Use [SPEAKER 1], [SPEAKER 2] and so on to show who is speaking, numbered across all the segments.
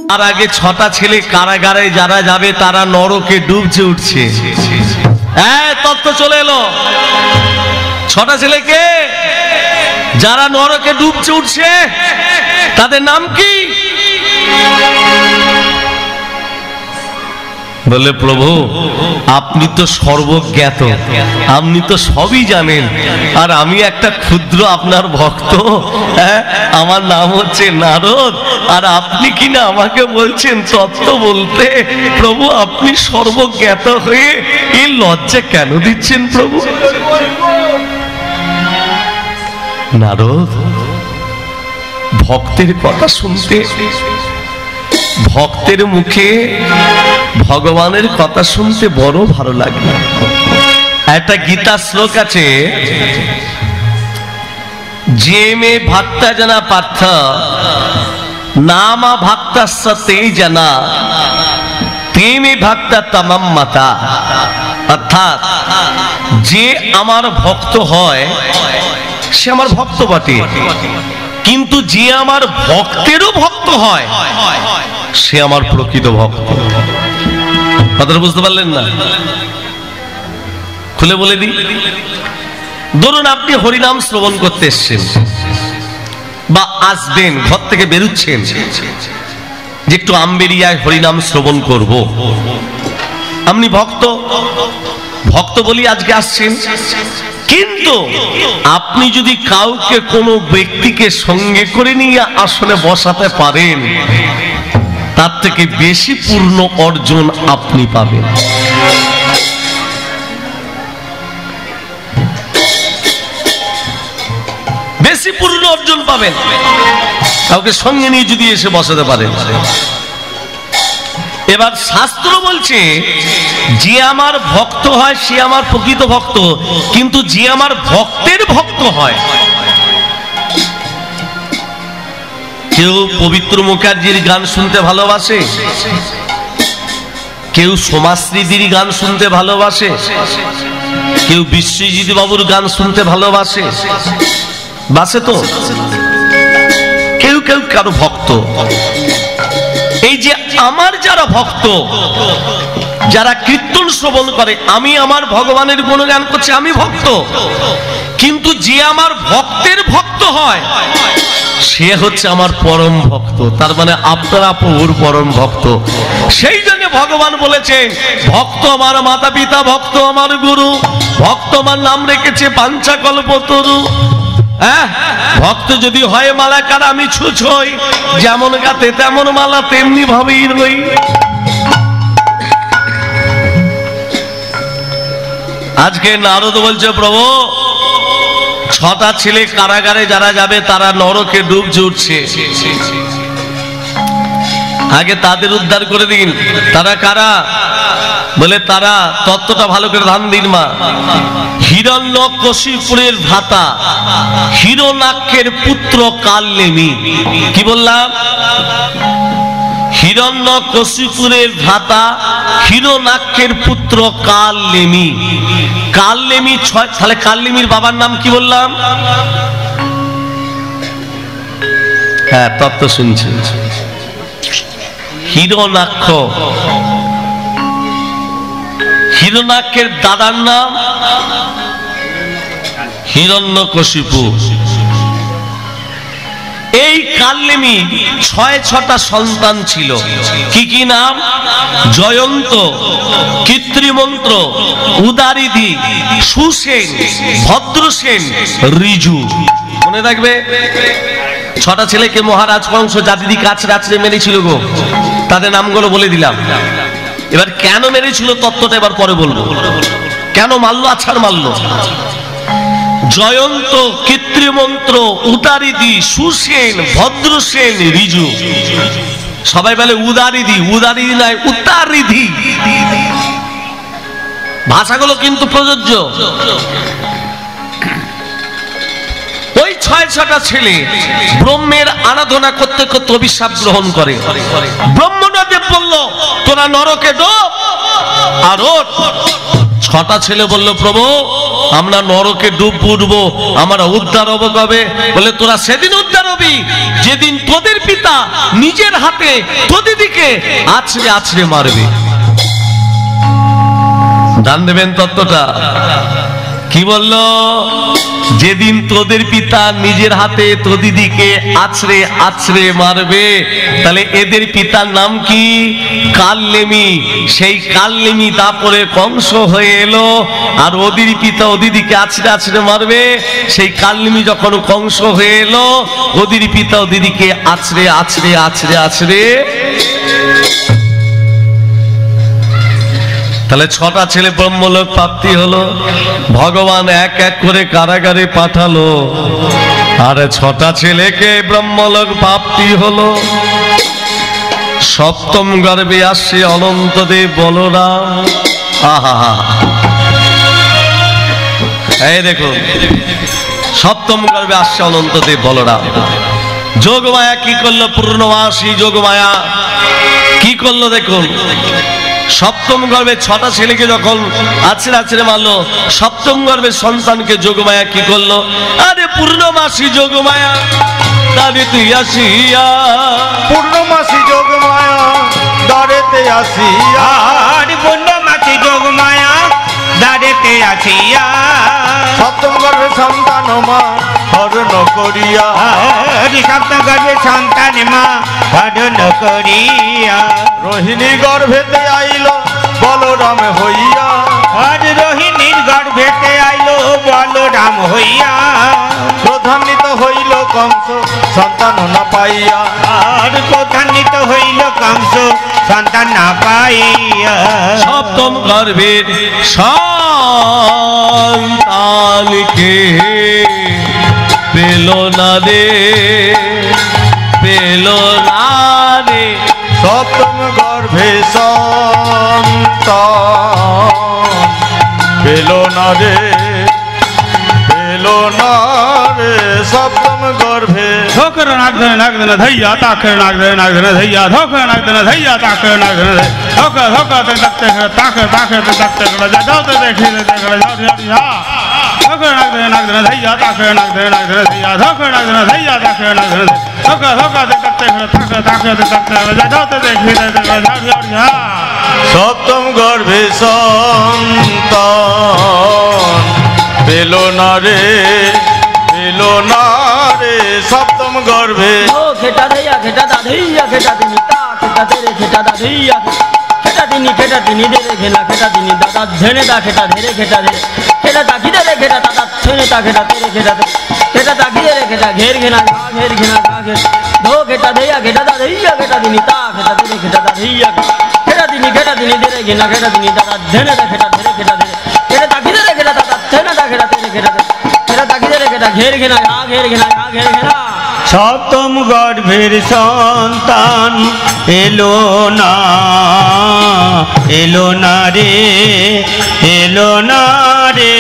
[SPEAKER 1] তার আগে 6টা ছেলে কারাগারে যারা যাবে তারা নরকে ডুবছে উঠছে। তত্ত্ব চলে এলো। 6টা ছেলেকে যারা নরকে ডুবছে উঠছে তাদের নাম কি? বলে প্রভু আপনি তো সর্বজ্ঞাত, আপনি তো সবই জানেন, আর আমি একটা ক্ষুদ্র আপনার ভক্ত, আমার নাম হচ্ছে নারদ, আর আপনি কিনা আমাকে বলছেন তত্ত্ব বলতে। প্রভু আপনি সর্বজ্ঞাত হয়ে এই লজ্জা কেন দিচ্ছেন প্রভু? নারদ ভক্তের কথা শুনতে, ভক্তের মুখে ভগবানের কথা শুনতে বড় ভালো লাগে। একটা গীতা শ্লোক আছে, যে মে ভক্তা জানা পার্থ নামা ভক্তাস্য তে জানা তে মে ভক্তা তমম মতা। অর্থাৎ যে আমার ভক্ত হয় সে আমার ভক্ত বটে, কিন্তু যে আমার ভক্তেরও ভক্ত হয় সে আমার প্রকৃত ভক্ত। কথাটা বুঝতে পারলেন না? খুলে বলে দিই। ধরুন আপনি হরিনাম শ্রবণ করতে এসছেন বা আসবেন, ঘর থেকে বেরুচ্ছেন যে একটু আমবেরিয়ায় হরিনাম শ্রবণ করব। আপনি ভক্ত, ভক্ত বলি আজকে আসছেন, কিন্তু আপনি যদি কাউকে কোনো ব্যক্তিকে সঙ্গে করে নিয়ে আসনে বসাতে পারেন তার থেকে বেশি পূর্ণ অর্জন আপনি পাবেন। বেশি পূর্ণ অর্জন পাবেন কাউকে সঙ্গে নিয়ে যদি এসে বসাতে পারেন। এবার শাস্ত্র বলছে যে আমার ভক্ত হয় সে আমার প্রকৃত ভক্ত, কিন্তু যে আমার ভক্তের ভক্ত হয়, কেউ পবিত্র মুখার্জির গান শুনতে ভালোবাসে, কেউ সোমাশ্রীদির গান শুনতে ভালোবাসে, কেউ বিশ্বজিৎ বাবুর গান শুনতে ভালোবাসে, বাসে তো কেউ কেউ কারো ভক্ত। এই যে আমার যারা ভক্ত, যারা কীর্তন শ্রবণ করে, আমি আমার ভগবানের গুণগান করছি, আমি ভক্ত, কিন্তু যে আমার ভক্তের ভক্ত হয় সে হচ্ছে আমার পরম ভক্ত। তার মানে আপনারা প্রভুর পরম ভক্ত। সেই জন্য ভগবান বলেছেন ভক্ত আমার মাতা পিতা, ভক্ত আমার গুরু, ভক্ত আমার নাম রেখেছে পাঞ্চা কল্পতরু। ভক্ত যদি হয় মালাকার আমি ছুঁছই, যেমন গাতে তেমন মালা তেমনি ভাবেই রই। আজকে নারদ বলছে প্রভু 6টা ছেলে কারাগারে যারা যাবে তারা নরকে ডুবছে উঠছে, আগে তাদের উদ্ধার করে দিন। তারা কারা? বলে তারা, তত্ত্বটা ভালো করে ধ্যান দিন মা, হিরণ্যকশিপুরের ভ্রাতা হিরণ্যাক্ষের পুত্র কালনেমি। কি বললাম? হিরণ্যকশিপুরের ভ্রাতা হিরণ্যাক্ষের পুত্র কালনেমি। কালনেমি তাহলে কালনেমির বাবার নাম কি বললাম? হ্যাঁ তত্ত্ব শুনছি, হিরণ্যাক্ষ। হিরণ্যাক্ষের দাদার নাম হিরণ্যকশিপু। এই কালনেমি 6টা সন্তান ছিল। কি কি নাম? জয়ন্ত, কৃত্রিমন্ত্র, উদারিধি, সুসেন, ভদ্রসেন, ঋজু। মনে রাখবে 6টা ছেলেকে মহারাজ কংস জাতিদি কাছে রাত্রে মেরেছিল গো, তাদের নামগুলো বলে দিলাম। এবার কেন মেরেছিল তত্ত্বটা এবার পরে বলবো। কেন মারলো? আছাড় মারলো। জয়ন্ত, কৃত্রিমন্ত্র, উদারিধি, সুসেন, ভদ্রসেন, ঋজু। সবাই বলে উদারিধি, উদারিধি নয় উত্তারিধি। ভাষাগুলো কিন্তু প্রযোজ্য। ওই 6টা ছেলে ব্রহ্মের আরাধনা করতে করতে অভিশাপ গ্রহণ করে। ব্রহ্মদেব বলল তোরা নরকে ডোব। আর 6টা ছেলে বলল প্রভু আমরা নরকে ডুব বুড়বো, আমরা উদ্ধার হবো কবে? বলে তোরা সেদিন উদ্ধার হবি যেদিন তোদের পিতা নিজের হাতে তোদের দিকে আছড়ে আছড়ে মারবে। ধ্যান দেবেন তত্ত্বটা কি বললো? যেদিন তোদের পিতা নিজের হাতে তোদিদিকে আছড়ে আছড়ে মারবে। তাহলে এদের পিতার নাম কি? কালনেমি। সেই কালনেমি তারপরে কংস হয়ে এলো, আর ওদের পিতা ওদিদিকে আছড়ে আছড়ে মারবে। সেই কালনেমি যখন কংস হয়ে এলো, ওদের পিতা ওদিদিকে আছড়ে আছড়ে আছড়ে আছড়ে। তাহলে 6টা ছেলে ব্রহ্মলোক প্রাপ্তি হলো। ভগবান এক এক করে কারাগারে পাঠালো, আর 6টা ছেলেকে ব্রহ্মলোক প্রাপ্তি হলো। সপ্তম গর্ভে আসছে অনন্তদেব বলরাম। আহা, এই দেখুন, সপ্তম গর্ভে আসছে অনন্তদেব বলরাম। যোগমায়া কি করলো? পূর্ণমাসী যোগমায়া কি করলো দেখুন। সপ্তম গর্ভে 6টা ছেলেকে যখন আছড়ে আছড়ে মারলো, সপ্তম গর্ভের সন্তানকে যোগমায়া কি করলো? আরে পূর্ণমাসী যোগমায়া দাঁড়ে তুই আসিয়া,
[SPEAKER 2] পূর্ণমাসী যোগমায়া দাঁড়েতে আসিয়া,
[SPEAKER 3] আরে পূর্ণমাসী যোগমায়া দাঁড়েতে আসিয়া,
[SPEAKER 2] সপ্তম গর্ভে সন্তান মা হরণ করিয়া,
[SPEAKER 3] আরে সপ্তম গর্ভে সন্তান মা হরণ করিয়া,
[SPEAKER 2] রোহিণী গর্ভেতে আইল বলরাম হইয়া,
[SPEAKER 3] আর রোহিণীর গর্ভেতে আইলো বলরাম হইয়া,
[SPEAKER 2] প্রধান্বিত হইল কংস সন্তান না পাইয়া,
[SPEAKER 3] আর প্রধান্বিত হইল কংস সন্তান না পাইয়া।
[SPEAKER 1] সপ্তম গর্ভের সন্তানকে পেল না রে, পেল না রে।
[SPEAKER 2] সপ্তম গর্ভে সন্তান পেল না রে, পেল না রে, সপ্তম গর্ভে।
[SPEAKER 4] ধোকর নাক ধরে নাক ধরে ধৈয়া তাকে নাক ধরে নাক ধরে ধৈয়া ধোকর নাক ধরে ধৈয়া তাকে নাক ধরে ধোকা ধোকা তে দেখতে তাকে তাকে তে দেখতে করে যাও তে দেখি তে করে যাও যাও ধোকর নাক ধরে ধৈয়া তাকে নাক ধরে ধৈয়া ধোকর নাক ধরে ধৈয়া তাকে নাক ধরে ধোকা ধোকা তে দেখতে করে তাকে তাকে তে দেখতে করে যাও তে দেখি তে করে যাও যাও।
[SPEAKER 2] সপ্তম গর্ভে সন্তান পেল না রে, পেল না রে, সপ্তম গর্ভে।
[SPEAKER 5] ও খেটা দেয়া খেটা দাধইয়া খেটা দিনি তা খেটা তেরে খেটা দাধইয়া খেটা দিনি দেরে খেলা খেটা দিনি দাদা ধেনে দা খেটা ধেরে খেটা ধেরে খেটা তাকি দেরে খেটা দাদা ধেনে তা খেটা তেরে খেটা দে খেটা তাকি দেরে খেটা ঘের ঘেনা ঘা ঘের ঘেনা ঘা ঘের ধো খেটা দেয়া খেটা দাধইয়া খেটা দিনি তা খেটা তেরে খেটা দাধইয়া খেটা দিনি দেরে খেলা খেটা দিনি দাদা ধেনে দা খেটা ধেরে খেটা ধেরে খেটা তাকি দেরে খেটা দাদা ধেনে দা খেটা তেরে খেটা দে খেটা তাকি দেরে খেটা ঘের ঘেনা ঘা ঘের ঘেনা ঘা ঘের ঘেনা।
[SPEAKER 3] সপ্তম গর্ভের সন্তান এলো না, এলো না রে, এলো না রে,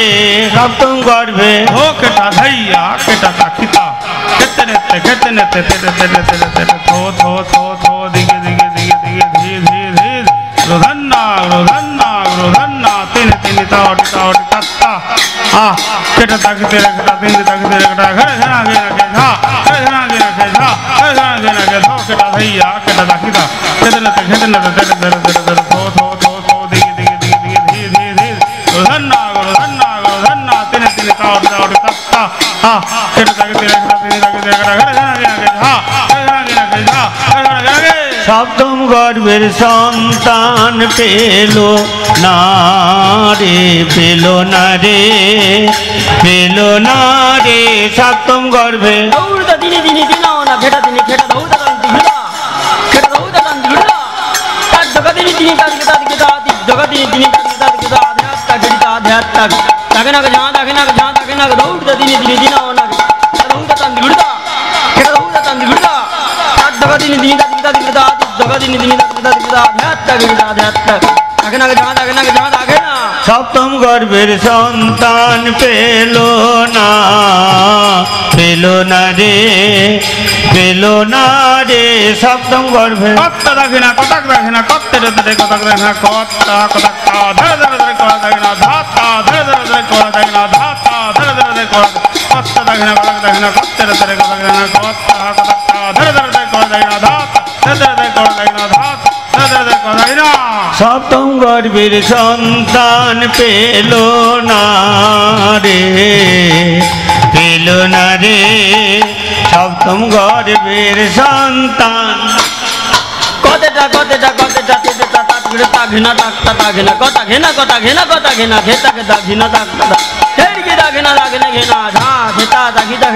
[SPEAKER 3] সপ্তম গর্ভে।
[SPEAKER 4] ও কেটা ধৈয়া কেটা তাকিতা কেতে নেতে তেরে তেরে তেরে তেরে থো থো থো থো দিগে দিগে দিগে দিগে ধীরে ধীরে ধীরে রোধান্না রোধান্না রোধান্না তিনে তিনে তাওটি তাওটি তাত্তা আ কেটা তাকিতে রেখটা তিনে তাকিতে রেখটা ঘরে ঘরে আগে রাখে ঝা ঘরে ঘরে আগে রাখে ঝা ঘরে ঘরে আগে রাখে ধো কেটা ধৈয়া কেটা তাকিতা কেতে নেতে তেরে তেরে তেরে তেরে থো থো থো থো দিগে দিগে দিগে দিগে ধীরে ধীরে ধীরে রোধান্না রোধান্না রোধান্না তিনে তিনে তাওটি তাওটি তাত্তা আ কেটা তাকিতে রেখটা তিনে তাকিতে রেখটা ঘরে ঘরে আগে রাখে ঝা ঘরে ঘরে আগে রাখে ঝা ঘরে ঘরে আগে।
[SPEAKER 3] সপ্তম গর্ভের সন্তান পেল না রে, পেল না রে, পেল না রে, সপ্তম গর্ভে।
[SPEAKER 5] দৌড়দা দিনি দিনি দিনাও না খেটা দিনি খেটা দৌড়দা দান্তি ঘুড়া খেটা দৌড়দা দান্তি ঘুড়া তার জগা দিনি দিনি তার গিতা গিতা দি জগা দিনি দিনি তার গিতা গিতা আধ্যাত্ম গিতা আধ্যাত্ম তাকে না ঝা তাকে না দৌড়দা দিনি দিনি দিনাও না দৌড়দা দান্তি ঘুড়া খেটা দৌড়দা দান্তি ঘুড়া তার জগা দিনি দিনি তার গিতা গিতা দি জগা দিনি দিনি তার গিতা গিতা আধ্যাত্ম গিতা আধ্যাত্ম তাকে না ঝা তাকে না।
[SPEAKER 3] সপ্তম গর্ভের সন্তান পেল না, পেল না রে, পেল না রে, সপ্তম গর্ভে।
[SPEAKER 4] কত্তা দেখে না কতক দেখে না কত্তে রে কতক দেখে না কত্তা কতক ধরে ধরে ধরে কতক দেখে না ধাত্তা ধরে ধরে ধরে কোড়া দাগিনা ধাতা ধরে ধরে কোড়া কত্তা দাগিনা কোড়া দাগিনা কত্তা ধরে কোড়া দাগিনা কত্তা কত্তা ধরে ধরে কোড়া দাগিনা ধাতা ধরে ধরে কোড়া দাগিনা ধাতা ধরে ধরে কোড়া দাগিনা।
[SPEAKER 3] সপ্তম গর্ভের সন্তান পেল না রে, পেল না রে, সপ্তম গর্ভের সন্তান।
[SPEAKER 5] কতটা কতটা কতটা তেটা তাকড়ে তাঘিনা তাকতা তাঘিনা কথা ঘেনা কথা ঘেনা কথা ঘেনা খেতাকে দাঘিনা তাকতা হেড়কি দাঘিনা দাঘিনা ঘেনা ঝা খেতা দাঘিতা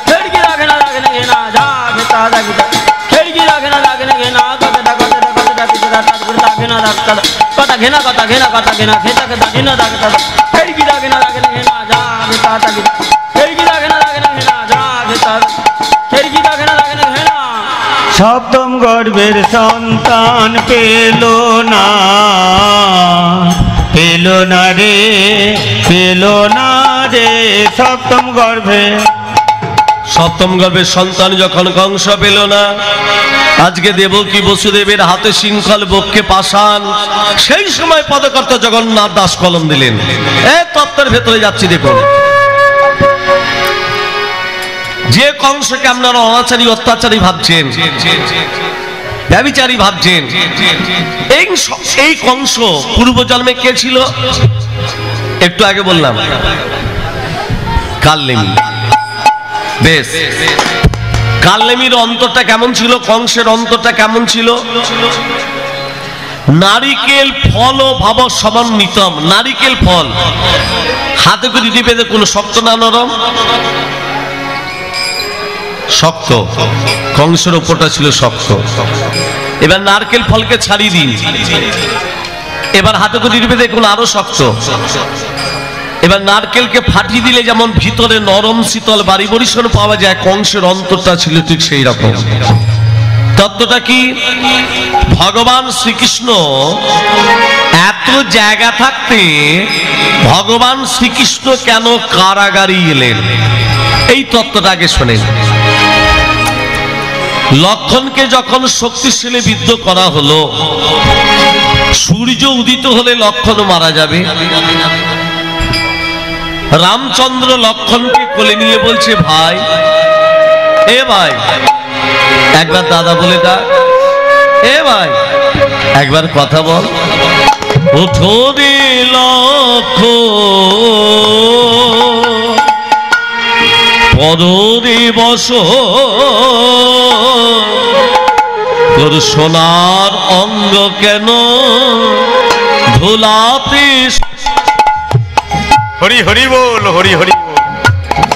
[SPEAKER 5] হেড়কি দাঘিনা দাঘিনা ঘেনা ঝা খেতা দাঘিতা হেড়কি দাঘিনা দাঘিনা ঘেনা কতটা কতটা কতটা তেটা তাকড়ে তাঘিনা তাকতা কথা ঘেনা কথা ঘেনা কথা ঘেনা খেতাকে দাঘিনা তাকতা হেড়কি দাঘিনা দাঘিনা ঘেনা ঝা খেতা দাঘিতা হেড়কি দাঘিনা দাঘিনা ঘেনা ঝা খেতা হেড়কি দাঘিনা দাঘিনা ঘেনা।
[SPEAKER 3] সপ্তম গর্ভের সন্তান পেল না, পেল না রে, পেল না রে, সপ্তম গর্ভে।
[SPEAKER 1] সপ্তম গর্ভের সন্তান যখন কংস পেল না, আজকে দেবকী বসুদেবের হাতে শৃঙ্খল বক্ষে পাষাণ, সেই সময় পদকর্তা জগন্নাথ দাস কলম দিলেন। এ তত্ত্বের ভেতরে যাচ্ছি দেখুন। যে কংসকে আপনারা অনাচারী অত্যাচারী ভাবছেন, ব্যভিচারী ভাবছেন, এই কংস পূর্বজন্মে কে ছিল? একটু আগে বললাম কালনেমি। বেশ, কালনেমির অন্তরটা কেমন ছিল? কংসের অন্তরটা কেমন ছিল? নারিকেল ফল ও ভাব সমন্বিতম। নারিকেল ফল হাতে করে টিপে দেখুন, শক্ত না নরম? শক্ত। কংসের ওপরটা ছিল শক্ত। এবার নারকেল ফলকে ছাড়িয়ে দিন, এবার হাতে করে টিপে দেখুন আরো শক্ত। এবার নারকেলকে ফাটিয়ে দিলে যেমন ভিতরে নরম শীতল বাড়ি বরিশন পাওয়া যায়, কংসের অন্তরটা ছিল ঠিক সেই রকম। তত্ত্বটা কি? ভগবান শ্রীকৃষ্ণ এত জায়গা থাকতে ভগবান শ্রীকৃষ্ণ কেন কারাগারে এলেন? এই তত্ত্বটা আগে শোনেন। লক্ষণকে যখন শক্তিশালী বিদ্ধ করা হলো, সূর্য উদিত হলে লক্ষণ মারা যাবে। রামচন্দ্র লক্ষণকে কোলে নিয়ে বলছে, ভাই, এ ভাই, একবার দাদা বলে ডাক, এ ভাই একবার কথা বল। ওঠো রে লক্ষণ, পদরে বস, তোর সোনার অঙ্গ কেন ধুলাতে।
[SPEAKER 2] হরি হরি বল, হরি হরি বল।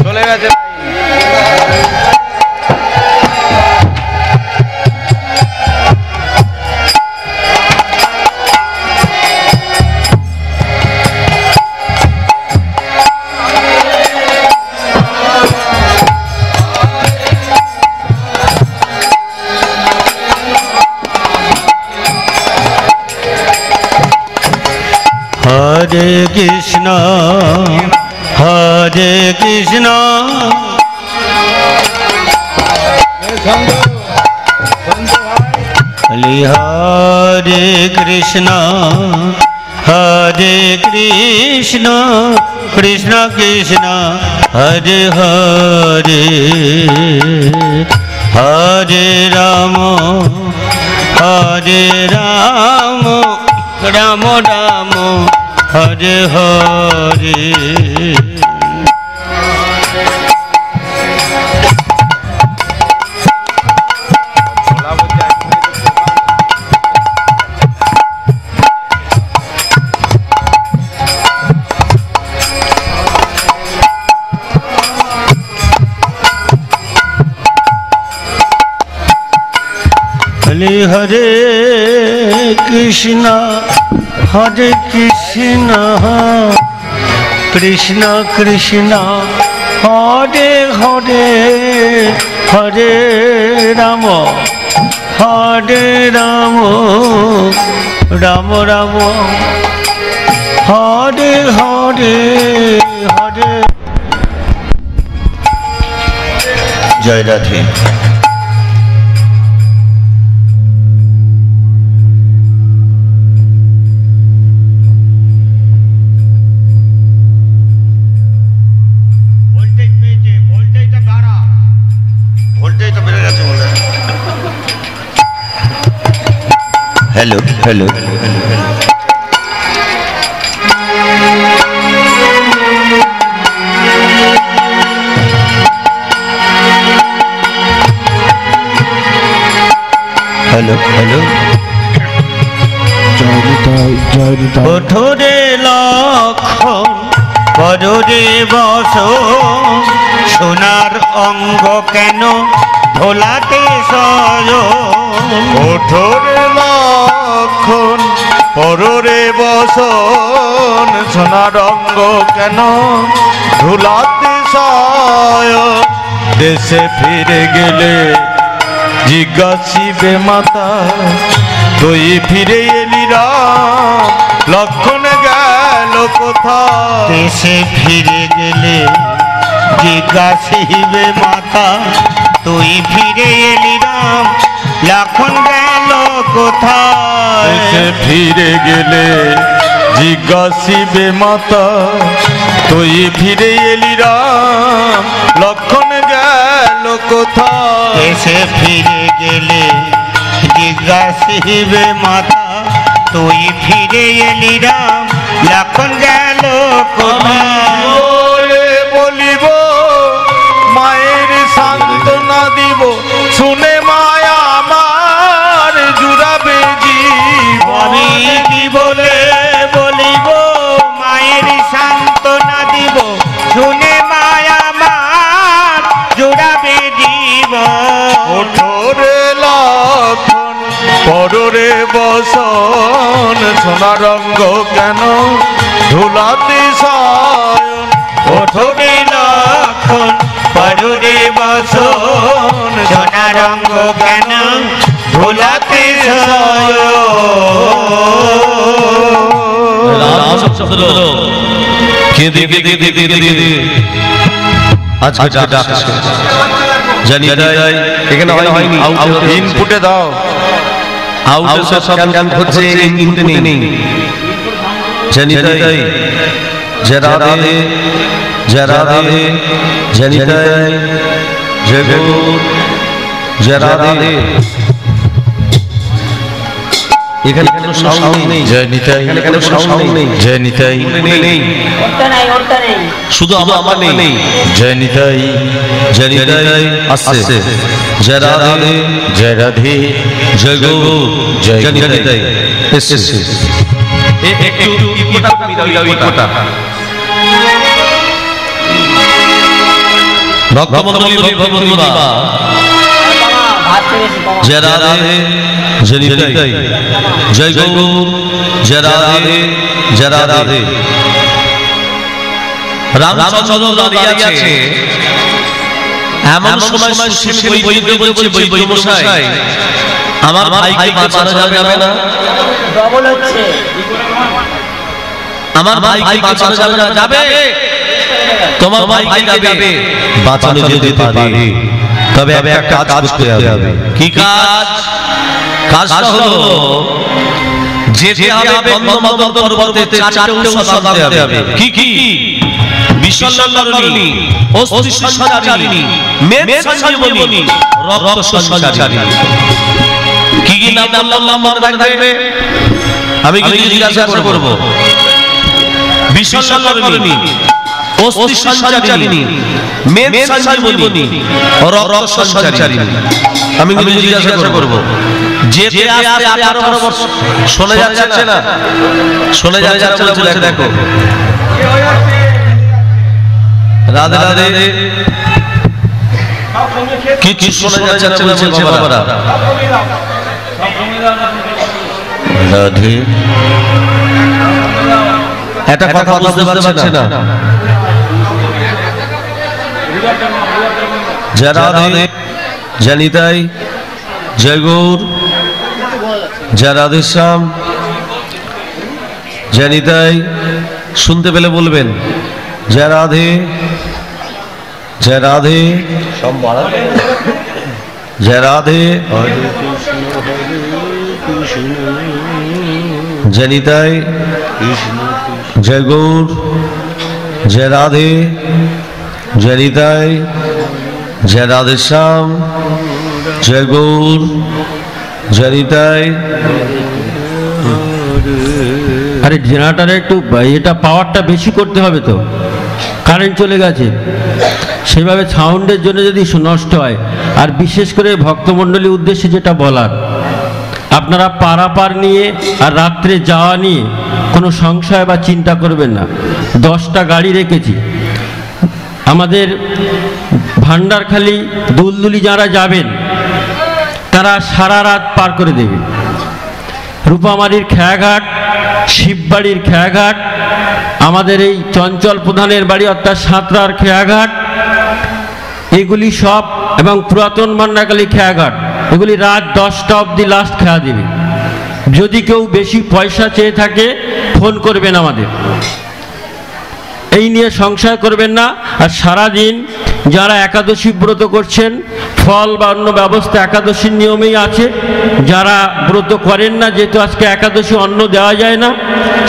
[SPEAKER 2] চলে গেছে।
[SPEAKER 3] হরে কৃষ্ণ, হরে কৃষ্ণ, হরে কৃষ্ণ, হরে কৃষ্ণ, কৃষ্ণ কৃষ্ণ হরে হরে, হরে রাম, হরে রাম, রাম রাম হরে হরে। হরে হরে কৃষ্ণ, হরে কৃষ্ণ, কৃষ্ণ কৃষ্ণ হরে হরে, হরে রাম, হরে রাম, রাম রাম হরে হরে হরে। জয় Radhe. Hello hello hello hello ওঠরে লক্ষণ পদরে বস সোনার অঙ্গ কেন ধোলাতে সয়
[SPEAKER 2] ওঠরে লক্ষণ পররে বসন সোনার অঙ্গ কেন ধুলাতে সায় দেশে ফিরে গেলে জিজ্ঞাসিবে মাতা তুই ফিরে এলি রাম লক্ষণ গেল কোথায়
[SPEAKER 3] দেশে ফিরে গেলে জিজ্ঞাসিবে মাতা তুই ফিরে এলি রাম লক্ষণ গেল কোথায়
[SPEAKER 2] দেশে ফিরে গেলে জিজ্ঞাসিবে মাতা তুই ফিরে এলি রাম লক্ষণ গেল কোথায়
[SPEAKER 3] দেশে ফিরে গেলে জিজ্ঞাসিবে মাতা তুই ফিরে এলি রাম লক্ষণ গেল কোথায়
[SPEAKER 2] ওরে বলিব মায়ের সান্ত্বনা দিব শুনে মায়া আমার জুড়াবে
[SPEAKER 3] আমি
[SPEAKER 2] জীবন
[SPEAKER 3] কি বলে বলিব মায়ের সান্ত্বনা দিব শুনে মায়া মার জোড়াবে জীবন
[SPEAKER 2] ওঠরে লক্ষণ পররে বসন সোনা রঙ্গ কেন ধুলাতে সায়ন
[SPEAKER 3] ওঠরে লক্ষণ পররে বসন সোনা রঙ্গ কেন ভোলাতে
[SPEAKER 1] রামচন্দ্র কেঁদে কেঁদে কেঁদে কেঁদে আজকে ডাকছে জানি এখানে হয়নি
[SPEAKER 2] ইনপুটে দাও
[SPEAKER 1] আউটে সব গান হচ্ছে ইনপুটে নেই জানি जरा राधे जरा राधे जनिताय जगो जरा राधे এখানে কোনো সাউন্ড নেই
[SPEAKER 2] জয়নিতাই
[SPEAKER 1] এখানে কোনো সাউন্ড নেই
[SPEAKER 2] জয়নিতাই
[SPEAKER 1] নেই
[SPEAKER 5] ওরটা নেই
[SPEAKER 1] শুধু আমার নেই
[SPEAKER 2] জয়নিতাই
[SPEAKER 1] জনিতাই আসছে जरा राधे
[SPEAKER 2] জয় রাধে
[SPEAKER 1] जगो
[SPEAKER 2] जय
[SPEAKER 1] जनिताय এসছে একটু ইকোটা মিলাও ইকোটা ভক্তমণ্ডলী ভক্তবৃন্দা जय राधे जनिताय जय गौर जय राधे जय राधे রামচন্দ্র দাঁড়িয়ে আছে এমন সময় সুশীল বৈদ্য বলছে বৈদ্য মশাই আমার ভাইকে বাঁচানো যাবে না
[SPEAKER 5] ডবল হচ্ছে
[SPEAKER 1] আমার ভাইকে বাঁচানো যাবে না যাবে তোমার ভাইকে যাবে বাঁচানো যেতে পারে তবে একটা কাজ করতে হবে কি কাজ কাজটা হলো যেতে হবে গন্ধমাদন পর্বতে চারটে ঔষধ আনতে হবে কি কি বিশ্বলঙ্ঘনী অস্থি সঞ্চারিণী মেদ সঞ্জীবনী রক্ত সঞ্চারিণী কি কি নাম বললাম মনে থাকবে আমি কি জিজ্ঞাসা করব বিশ্বলঙ্ঘনী অস্থি সঞ্চারিণী মেদ সঞ্জীবনী রক্ত সঞ্চারিণী আমি কি জিজ্ঞাসা করব যেতে আসতে 18 বছর শোনা যাচ্ছে না শোনা যাচ্ছে না বলছে দেখো রাধে রাধে কিছু শোনা যাচ্ছে না বলছে বাবারা
[SPEAKER 3] রাধে
[SPEAKER 1] একটা কথা বুঝতে পারছে না जय राधे जनिताय जय गौर जय राधे श्याम जनिताय শুনতে পেলে বলবেন जय राधे जय राधे जय राधे जनिताय जय गौर जय राधे जनिताय जय राधे श्याम जय गौर जनिताय
[SPEAKER 3] আরে জেনারেটারে একটু এটা পাওয়ারটা বেশি করতে হবে তো, কারেন্ট চলে গেছে। সেভাবে সাউন্ডের জন্য যদি নষ্ট হয়, আর বিশেষ করে ভক্তমণ্ডলীর উদ্দেশ্যে যেটা বলার, আপনারা পারাপার নিয়ে আর রাত্রে যাওয়া নিয়ে কোনো সংশয় বা চিন্তা করবেন না। 10টা গাড়ি রেখেছি। আমাদের ভান্ডারখালি দুলদুলি যারা যাবেন তারা সারা রাত পার করে দেবে। রূপামারির খেয়াঘাট, শিববাড়ির খেয়াঘাট, আমাদের এই চঞ্চল প্রধানের বাড়ি অর্থাৎ সাঁতরার খেয়াঘাট, এগুলি সব, এবং পুরাতন ভান্ডারখালি খেয়াঘাট, এগুলি রাত 10টা অবধি লাস্ট খেয়া দেবে। যদি কেউ বেশি পয়সা চেয়ে থাকে ফোন করবেন আমাদের, এই নিয়ে সংশয় করবেন না। আর সারাদিন যারা একাদশী ব্রত করছেন, ফল বা অন্য ব্যবস্থা একাদশীর নিয়মেই আছে। যারা ব্রত করেন না, যেহেতু আজকে একাদশী অন্ন দেওয়া যায় না,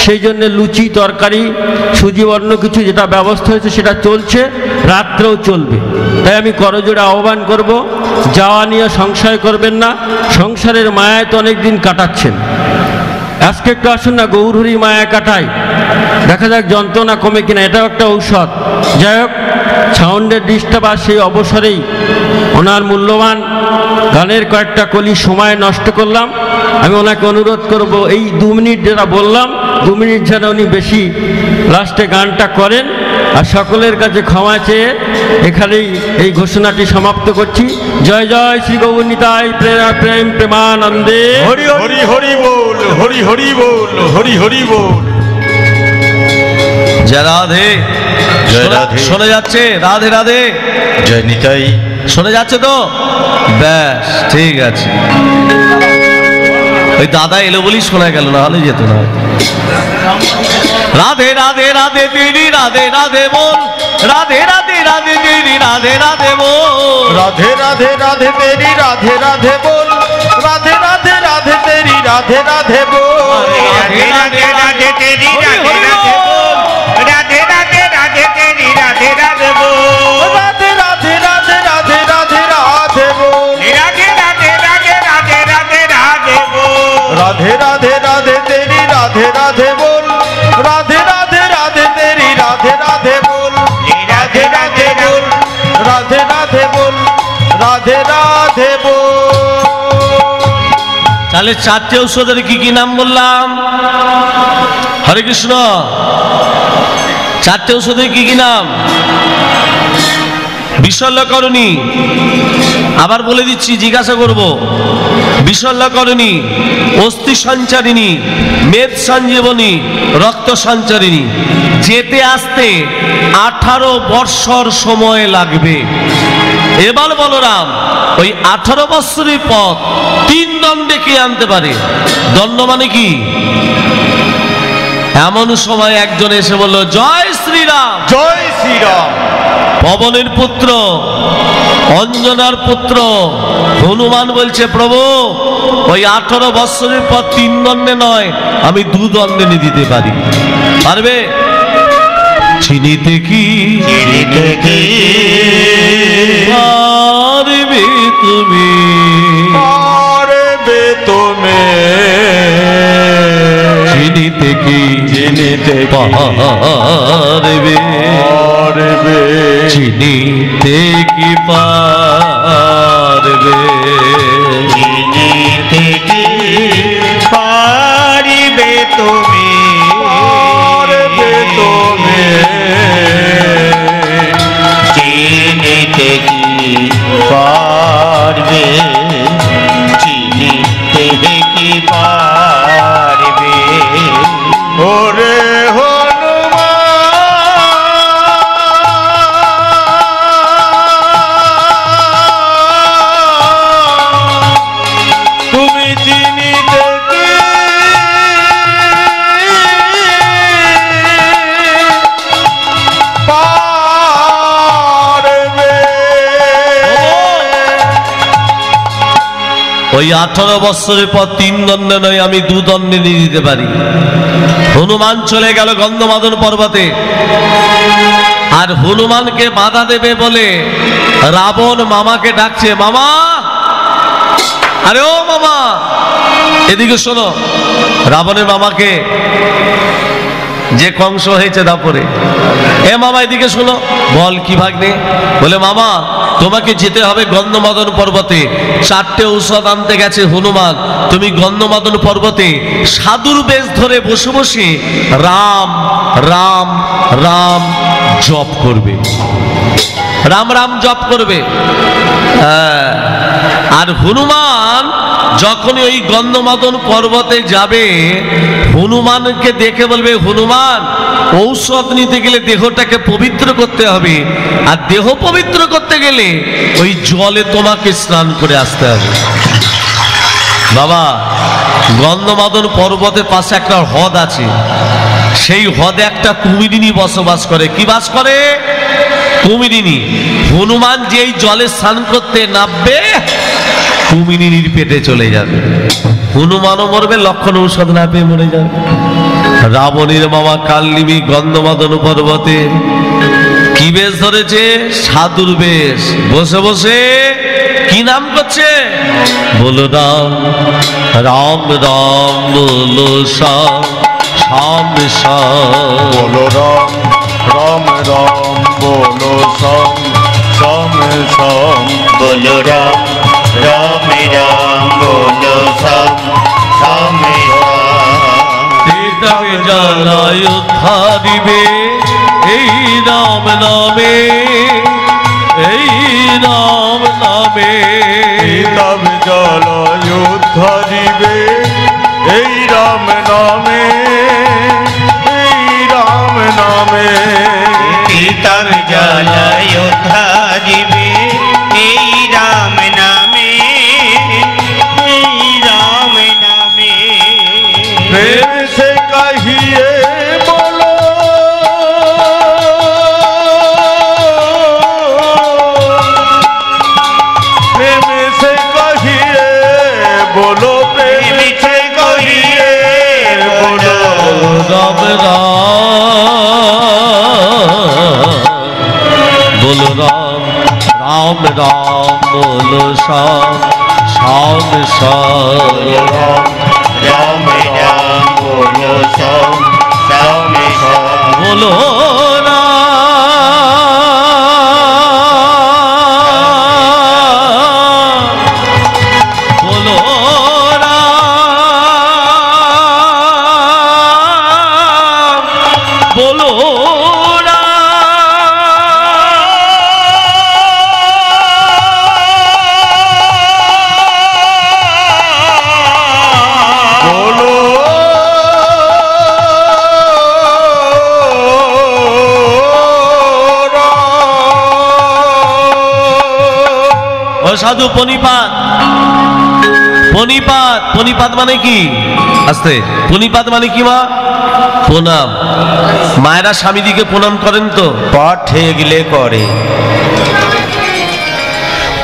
[SPEAKER 3] সেই জন্য লুচি তরকারি সুজি অন্য কিছু যেটা ব্যবস্থা হয়েছে সেটা চলছে, রাত্রেও চলবে। তাই আমি করজোড়ে আহ্বান করব, যাওয়া নিয়ে সংশয় করবেন না। সংসারের মায়ায় তো অনেক দিন কাটাচ্ছেন, আজকে একটু আসুন না গৌরহরি মায়া কাটাই, দেখা যাক যন্ত্রণা কমে কিনা, এটাও একটা ঔষধ। যাই হোক, সাউন্ডের ডিস্টার্ব আর সেই অবসরেই ওনার মূল্যবান গানের কয়েকটা কলি সময় নষ্ট করলাম। আমি ওনাকে অনুরোধ করব, এই 2 মিনিট যেটা বললাম, 2 মিনিট যেন উনি বেশি লাস্টে গানটা করেন। আর সকলের কাছে ক্ষমা চেয়ে এখানেই এই ঘোষণাটি সমাপ্ত করছি। জয় জয় শ্রী গৌরনিতাই, প্রেম প্রেমানন্দে।
[SPEAKER 2] হরি হরি হরি বল, হরি হরি বল, হরি হরি বল।
[SPEAKER 1] জয় রাধে।
[SPEAKER 2] জয় রাধে।
[SPEAKER 1] শোনা যাচ্ছে? রাধে রাধে।
[SPEAKER 2] জয় নিতাই।
[SPEAKER 1] শোনা যাচ্ছে তো? ব্যাস, ঠিক আছে। ওই দাদা এলো বলেই শোনা গেল, না হলে যেত না। রাধে রাধে রাধে তেরি রাধে রাধে বল, রাধে রাধে রাধে তেরি রাধে রাধে বল,
[SPEAKER 2] রাধে রাধে রাধে তেরি রাধে রাধে বল, রাধে রাধে রাধে তেরি রাধে রাধে বল,
[SPEAKER 3] রাধে রাধে রাধে তেরি রাধে রাধে বল, রাধে রাধে রাধে তেরি রাধে রাধে বল,
[SPEAKER 2] রাধে রাধে রাধে রাধে রাধে রাধে বল,
[SPEAKER 3] রাধে রাধে রাধে রাধে রাধে রাধে বল,
[SPEAKER 2] রাধে রাধে রাধে তেরি রাধে রাধে বল, রাধে রাধে রাধে তেরি রাধে রাধে বল, রাধে রাধে বল, রাধে রাধে বল, রাধে রাধে বল।
[SPEAKER 1] তাহলে 4টে ঔষধের কি কি নাম বললাম? হরে কৃষ্ণ। 4টে ঔষধের কি কি নাম? বিশল্যকরণী, আবার বলে দিচ্ছি, জিজ্ঞাসা করব। বিশল্যকরণী, অস্থি সঞ্চারিণী, মেদ সঞ্জীবনী, রক্ত সঞ্চারিণী। যেতে আসতে 18 বৎসর সময় লাগবে। এবার বলরাম, ওই 18 বৎসরের পথ 3 দণ্ডে কে আনতে পারে? দণ্ড মানে কি? এমন সময় একজন এসে বলল, জয় শ্রীরাম।
[SPEAKER 2] জয় শ্রীরাম।
[SPEAKER 1] পবনের পুত্র, অঞ্জনার পুত্র হনুমান বলছে, প্রভু ওই 18 বৎসরের পর 3 দণ্ডে নয়, আমি 2 দণ্ডে নিয়ে দিতে পারি। পারবে? চিনিতে কি
[SPEAKER 3] চিনিতে কি
[SPEAKER 1] পারবে তুমি,
[SPEAKER 2] পারবে তুমি,
[SPEAKER 1] চিনিতে কি
[SPEAKER 2] চিনিতে কি
[SPEAKER 1] পারবে,
[SPEAKER 2] পারবে,
[SPEAKER 1] চিনিতে কি পারবে,
[SPEAKER 3] চিনিতে কি পারিবে তুমি,
[SPEAKER 2] পারবে তুমি,
[SPEAKER 3] চিনিতে কি পারবে, চিনিতে কি পারবে,
[SPEAKER 2] ওরে হনুমান, তুমি চিনিতে কি পারবে।
[SPEAKER 1] ওই 18 বৎসরের পর 3 দণ্ডে নয়, আমি 2 দণ্ডে নিয়ে দিতে পারি। হনুমান চলে গেল গন্ধমাদন পর্বতে। আর হনুমানকে বাধা দেবে বলে রাবণ মামাকে ডাকছে, মামা, আরে ও মামা, এদিকে শোনো। রাবণের মামাকে, যে কংস হয়েছে দাপরে। এ মামা এদিকে শোনো। বল কি ভাগ্নে? বলে মামা তোমাকে যেতে হবে গন্ধমাদন পর্বতে, 4টে ঔষধ আনতে গেছে হনুমান। তুমি গন্ধমাদন পর্বতে সাধুর বেশ ধরে বসে বসে রাম রাম রাম জপ করবে, রাম রাম জপ করবে। আর হনুমান যখন ওই গন্ধমাদন পর্বতে যাবে, হনুমানকে দেখে বলবে, হনুমান ঔষধ নিতে গেলে দেহটাকে পবিত্র করতে হবে, আর দেহ পবিত্র করতে গেলে ওই জলে তোমাকে স্নান করে আসতে হবে। বাবা, গন্ধমাদন পর্বতের পাশে একটা হ্রদ আছে, সেই হ্রদে একটা কুমিরিনী বসবাস করে। কি বাস করে? কুমিরিনী। হনুমান যেই জলে স্নান করতে নামবে, কুমিরিনীর পেটে চলে যাবে, হনুমানও মরবে, লক্ষণ ঔষধ না পেয়ে মরে যাবে। রাবণের মামা কালনিমি গন্ধমাদন পর্বতে কি বেশ ধরেছে? সাধুর বেশ। বসে বসে কি নাম করছে? বলো রাম রাম রাম, বলো শ্যাম শ্যাম শ্যাম,
[SPEAKER 2] বলো রাম রাম রাম, বলো শ্যাম শ্যাম শ্যাম,
[SPEAKER 6] बोलो राम राम राम, बोलो श्याम श्याम श्याम।
[SPEAKER 1] জ্বালায় উদ্ধারিবে এই রাম নামে, এই রাম নামে।
[SPEAKER 2] তব জলয় উদ্ধারিবে এই রাম নামে, এই রাম নামে।
[SPEAKER 6] तब जलय उद्धारिबे এই রাম নামে, এই রাম নামে।
[SPEAKER 2] प्रेम से कहिए बोलो, प्रेम से कहिए बोलो, प्रेम से कहिए बोलो।
[SPEAKER 1] রাম রাম, বলো রাম রাম রাম, বলো শ্যাম শ্যাম শ্যাম।
[SPEAKER 6] राम राम, बोलो श्याम श्याम श्याम।
[SPEAKER 1] বলো রাম, বলো রাম, বলো
[SPEAKER 2] बोलो
[SPEAKER 1] ও সাধু পনিপাত, পনিপাত, পনিপাত মানে কি? আস্তে, পনিপাত মানে কি মা? প্রণাম। মায়েরা স্বামীদিকে প্রণাম করেন তো?
[SPEAKER 2] পাঠ গিলে করে।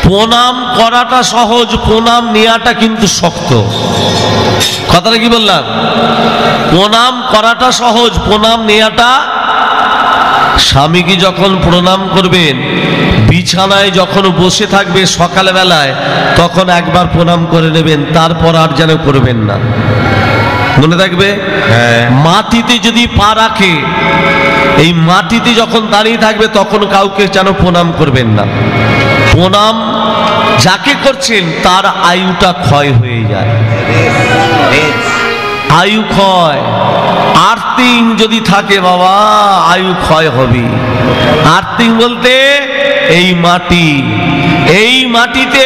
[SPEAKER 1] প্রণাম করাটা সহজ, প্রণাম নেওয়াটা কিন্তু শক্ত। কথাটা কি বললাম? প্রণাম করাটা সহজ, প্রণাম নেওয়াটা। স্বামীকে যখন প্রণাম করবেন, বিছানায় যখন বসে থাকবে সকালবেলায়, তখন একবার প্রণাম করে নেবেন, তারপর আর যেন করবেন না। মনে থাকবে? মাটিতে যদি পা রাখে, এই মাটিতে যখন দাঁড়িয়ে থাকবে, তখন কাউকে যেন প্রণাম করবেন না। প্রণাম যাকে করছেন তার আয়ুটা ক্ষয় হয়ে যায়, আয়ু ক্ষয়। আর্থিং যদি থাকে বাবা, আয়ু ক্ষয় হবে। আর্থিং বলতে এই মাটি, এই মাটিতে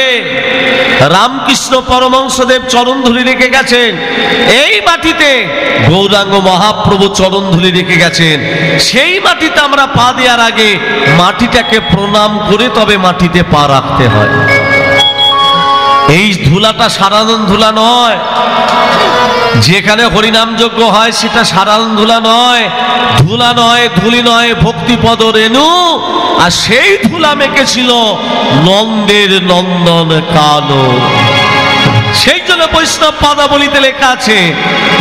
[SPEAKER 1] রামকৃষ্ণ পরমহংসদেব চরণধুলি রেখে গেছেন, এই মাটিতে গৌরাঙ্গ মহাপ্রভু চরণধুলি রেখে গেছেন। সেই মাটিতে আমরা পা দেওয়ার আগে মাটিটাকে প্রণাম করে তবে মাটিতে পা রাখতে হয়। এই ধুলাটা সাধারণ ধুলা নয়, যেখানে হরিনাম যজ্ঞ হয় সেটা সাধারণ ধুলা নয়, ধুলা নয়, ধুলি নয়, ভক্তিপদ রেণু। আর সেই ধুলা মেখেছিল নন্দের নন্দন কালো। সেই জন্য বৈষ্ণব পদাবলিতে লেখা আছে,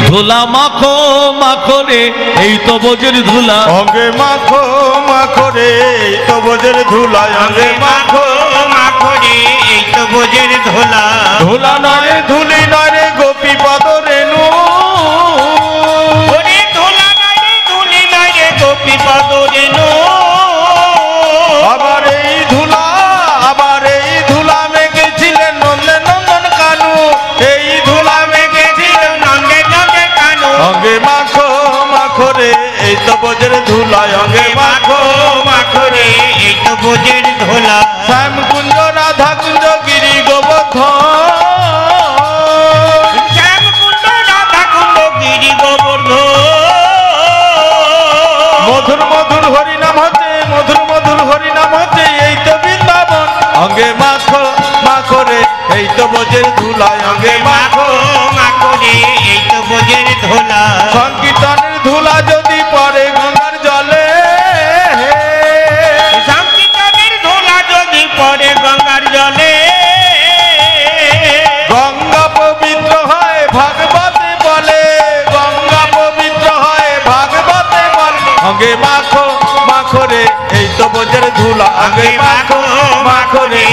[SPEAKER 1] ধুলা মাখো মাখো রে এই তো বোঝের ধুলা,
[SPEAKER 2] অঙ্গে মাখো মাখো রে এই তো বোঝের ধুলা, অঙ্গে মাখো
[SPEAKER 6] মাখো রে এই তো বোঝের ধুলা।
[SPEAKER 2] ধুলা নয় ধুলি নয় রে গোপী পদ রেণু, তো বোঝের ধুলায় অঙ্গে মাখো
[SPEAKER 6] মাখো রে এই তো বোঝের ধোলা
[SPEAKER 2] শ্যাম কুঞ্জ রাধা কুঞ্জ গিরি গোবর্ধন
[SPEAKER 6] শ্যাম কুণ্ড রাধা কুণ্ড গিরি গোবর্ধন
[SPEAKER 2] মধুর মধুর হরিনাম হচ্ছে মধুর মধুর হরিনাম হচ্ছে এই তো বৃন্দাবন অঙ্গে মাখো মাখো রে এই তো বোঝের ধুলায় অঙ্গে মাখো
[SPEAKER 6] মাখো রে এই তো বোঝের ধোলা
[SPEAKER 2] সংকীর্তনের ধুলা যদি পড়ে গঙ্গার জলে
[SPEAKER 6] সংকীর্তনের ধোলা যদি পড়ে গঙ্গার জলে
[SPEAKER 2] গঙ্গা পবিত্র হয় ভাগবতে বলে গঙ্গা পবিত্র হয় ভাগবতে বলে অঙ্গে মাখো মাখো রে এই তো বোঝের ধুলা অঙ্গে মাখো মাখো রে